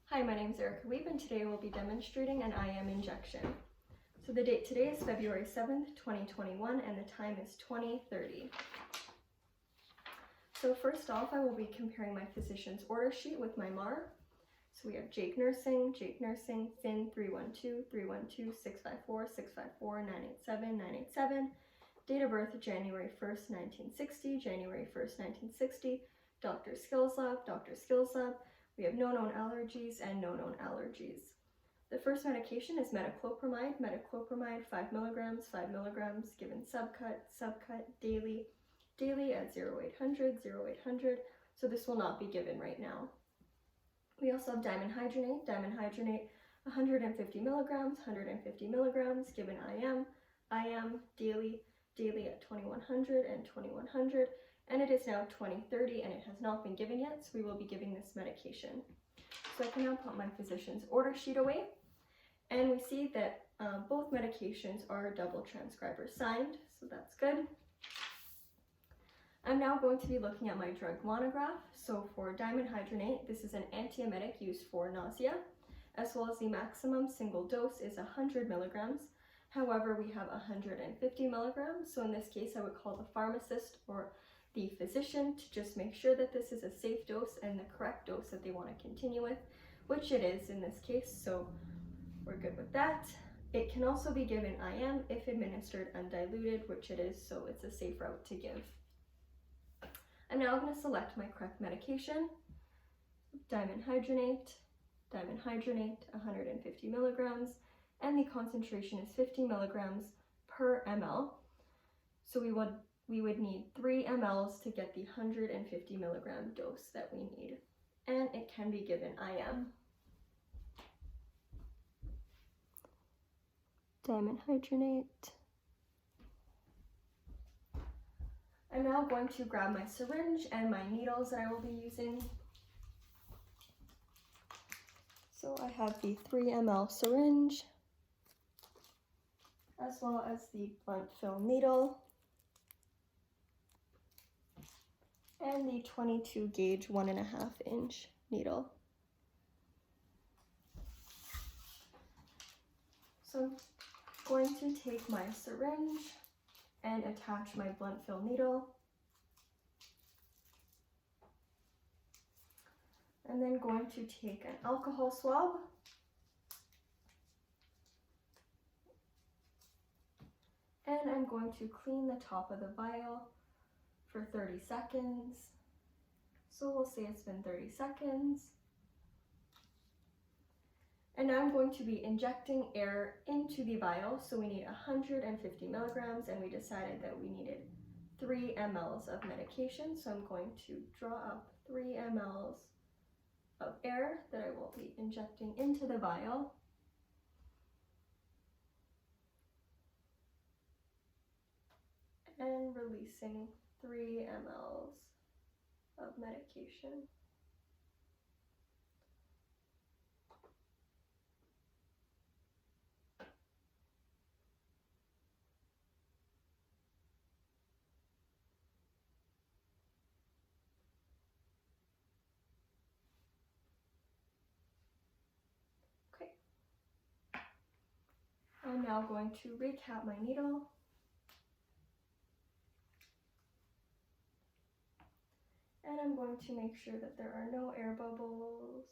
Hi, my name is Wiebe, and today we'll be demonstrating an IM injection. So the date today is February 7th, 2021, and the time is 20:30. So first off, I will be comparing my physician's order sheet with my MAR. So we have Jake Nursing, Finn 312, 654, 987, 987, date of birth January 1st, 1960, January 1st, 1960, Dr. Skills Lab. We have no known allergies and no known allergies. The first medication is metoclopramide, 5 milligrams, given subcut, daily at 0800, so this will not be given right now. We also have diamond hydronate, 150 milligrams, given IM, daily at 2100 and 2100, and it is now 20:30 and it has not been given yet, so we will be giving this medication. So I can now put my physician's order sheet away, and we see that both medications are double transcriber signed, so that's good. I'm now going to be looking at my drug monograph. So for diamond hydronate, this is an antiemetic used for nausea, as well as the maximum single dose is 100 milligrams. However, we have 150 milligrams, so in this case I would call the pharmacist or the physician to just make sure that this is a safe dose and the correct dose that they want to continue with, which it is in this case, so we're good with that. It can also be given IM if administered undiluted, which it is, so it's a safe route to give. I'm now going to select my correct medication. Diamond hydronate, 150 milligrams, and the concentration is 50 milligrams per ml. So we would need 3 mLs to get the 150 milligram dose that we need, and it can be given IM. Diamond hydronate. I'm now going to grab my syringe and my needles that I will be using. So I have the 3 ml syringe, as well as the blunt film needle, and the 22 gauge 1.5 inch needle. So I'm going to take my syringe and attach my blunt fill needle, and then going to take an alcohol swab, and I'm going to clean the top of the vial for 30 seconds. So we'll say it's been 30 seconds. And now I'm going to be injecting air into the vial. So we need 150 milligrams, and we decided that we needed 3 mLs of medication. So I'm going to draw up 3 mLs of air that I will be injecting into the vial. And releasing 3 mLs of medication. Okay. I'm now going to recap my needle. And I'm going to make sure that there are no air bubbles.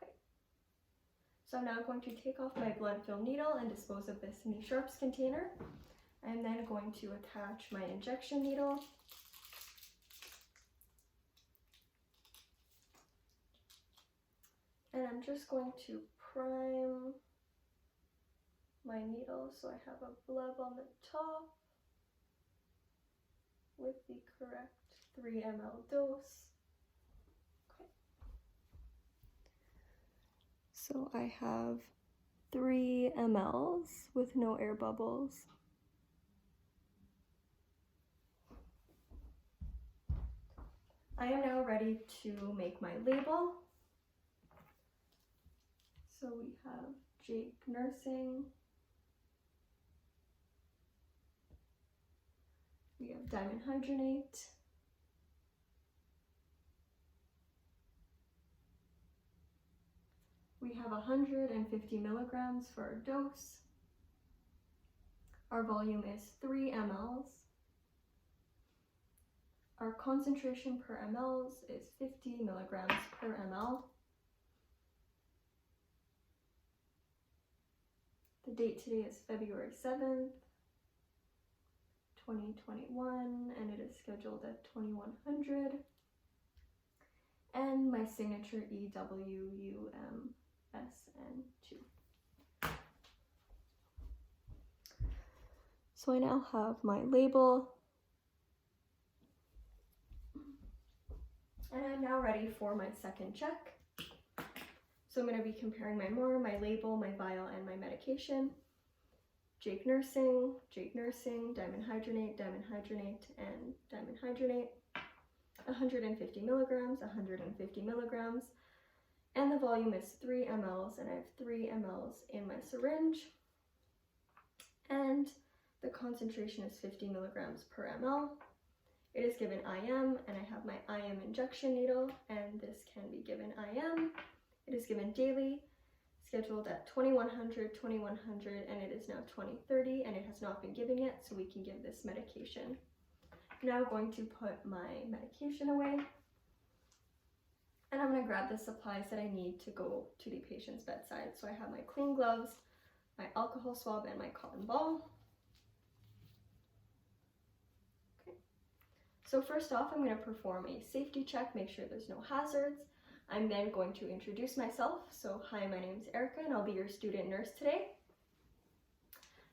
Okay. So I'm now going to take off my blunt fill needle and dispose of this in the sharps container. I'm then going to attach my injection needle. And I'm just going to prime my needle so I have a bleb on the top with the correct 3 ml dose. Okay. So I have 3 mLs with no air bubbles. I am now ready to make my label. So we have Jake Nursing, dimenhydrinate. We have 150 milligrams for our dose. Our volume is 3 mLs. Our concentration per mLs is 50 milligrams per ml. The date today is February 7th, 2021, and it is scheduled at 2100. And my signature EWUMSN2. So I now have my label. And I'm now ready for my second check. So I'm going to be comparing my MUR, my label, my vial, and my medication. Jake nursing, dimenhydrinate, and dimenhydrinate. 150 milligrams, 150 milligrams. And the volume is 3 mLs, and I have 3 mLs in my syringe. And the concentration is 50 milligrams per ml. It is given IM, and I have my IM injection needle, and this can be given IM. It is given daily, scheduled at 2100, and it is now 2030, and it has not been given yet, so we can give this medication. Now I'm going to put my medication away, and I'm going to grab the supplies that I need to go to the patient's bedside. So I have my clean gloves, my alcohol swab, and my cotton ball. So first off, I'm going to perform a safety check, make sure there's no hazards. I'm then going to introduce myself. So hi, my name is Erica, and I'll be your student nurse today.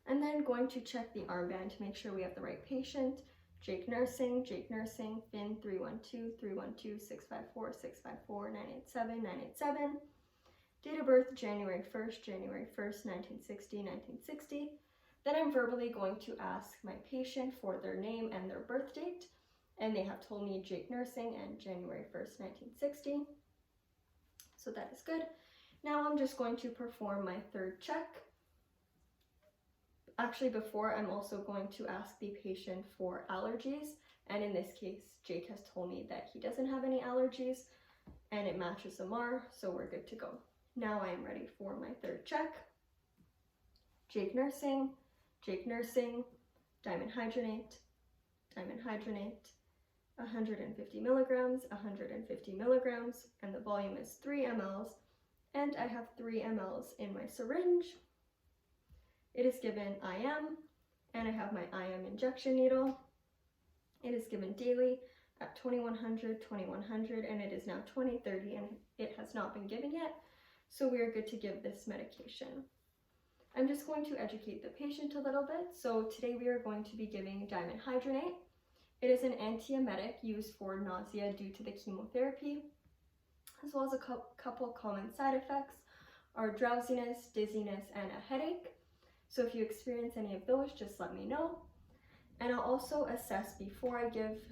And then going to check the armband to make sure we have the right patient. Jake nursing, Finn 312, 654, 987, 987. Date of birth, January 1st, 1960. Then I'm verbally going to ask my patient for their name and their birth date. And they have told me Jake nursing and January 1st, 1960. So that is good. Now I'm just going to perform my third check. Actually, before, I'm also going to ask the patient for allergies. And in this case, Jake has told me that he doesn't have any allergies and it matches the MUR, so we're good to go. Now I am ready for my third check. Jake nursing, dimenhydrinate, 150 milligrams, and the volume is 3 mLs, and I have 3 mLs in my syringe. It is given IM, and I have my IM injection needle. It is given daily at 2100, and it is now 2030, and it has not been given yet, so we are good to give this medication. I'm just going to educate the patient a little bit. So today we are going to be giving dimenhydrinate. It is an antiemetic used for nausea due to the chemotherapy, as well as a couple common side effects are drowsiness, dizziness, and a headache. So if you experience any of those, just let me know. And I'll also assess before I give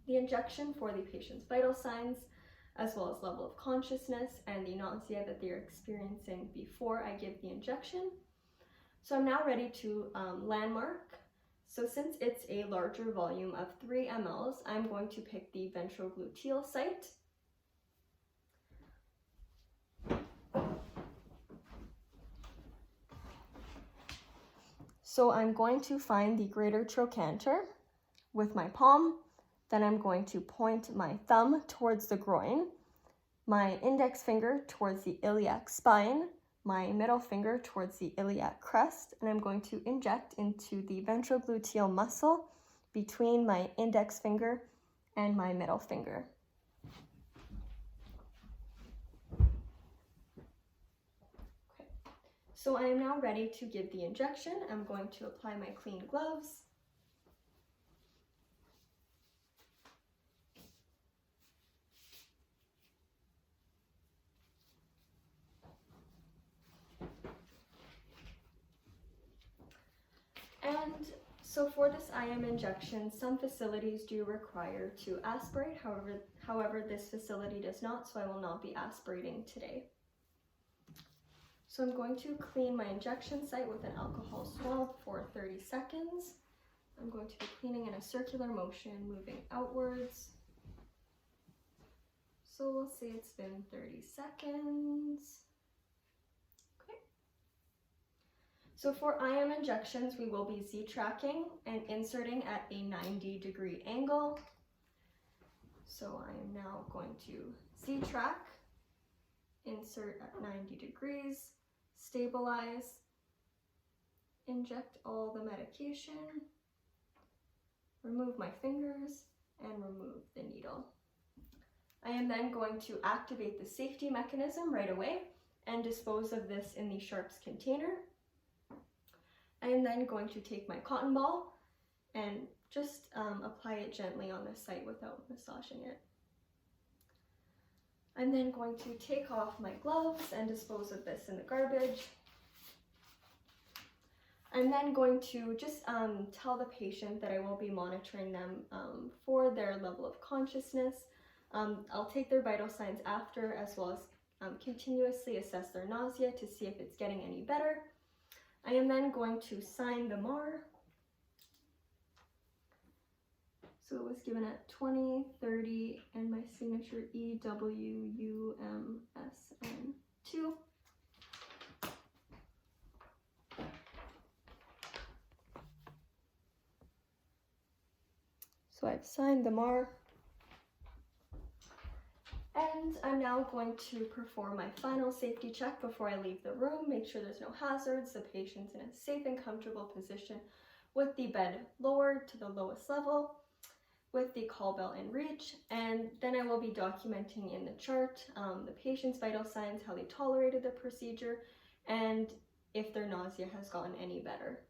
the injection for the patient's vital signs, as well as level of consciousness and the nausea that they're experiencing before I give the injection. So I'm now ready to landmark. So since it's a larger volume of 3 mLs, I'm going to pick the ventrogluteal site. So I'm going to find the greater trochanter with my palm. Then I'm going to point my thumb towards the groin, my index finger towards the iliac spine, my middle finger towards the iliac crest, and I'm going to inject into the ventrogluteal muscle between my index finger and my middle finger. Okay. So I am now ready to give the injection. I'm going to apply my clean gloves. And so for this IM injection, some facilities do require to aspirate. However, this facility does not, so I will not be aspirating today. So I'm going to clean my injection site with an alcohol swab for 30 seconds. I'm going to be cleaning in a circular motion, moving outwards. So we'll say it's been 30 seconds. Okay. So for IM injections, we will be Z-tracking and inserting at a 90-degree angle. So I am now going to Z-track, insert at 90 degrees, stabilize, inject all the medication, remove my fingers, and remove the needle. I am then going to activate the safety mechanism right away and dispose of this in the sharps container. I am then going to take my cotton ball and just apply it gently on the site without massaging it. I'm then going to take off my gloves and dispose of this in the garbage. I'm then going to just tell the patient that I will be monitoring them for their level of consciousness. I'll take their vital signs after, as well as continuously assess their nausea to see if it's getting any better. I am then going to sign the MAR. So it was given at 20, 30, and my signature EWUMSN2. So I've signed the MAR. And I'm now going to perform my final safety check before I leave the room, make sure there's no hazards, the patient's in a safe and comfortable position with the bed lowered to the lowest level, with the call bell in reach, and then I will be documenting in the chart the patient's vital signs, how they tolerated the procedure, and if their nausea has gotten any better.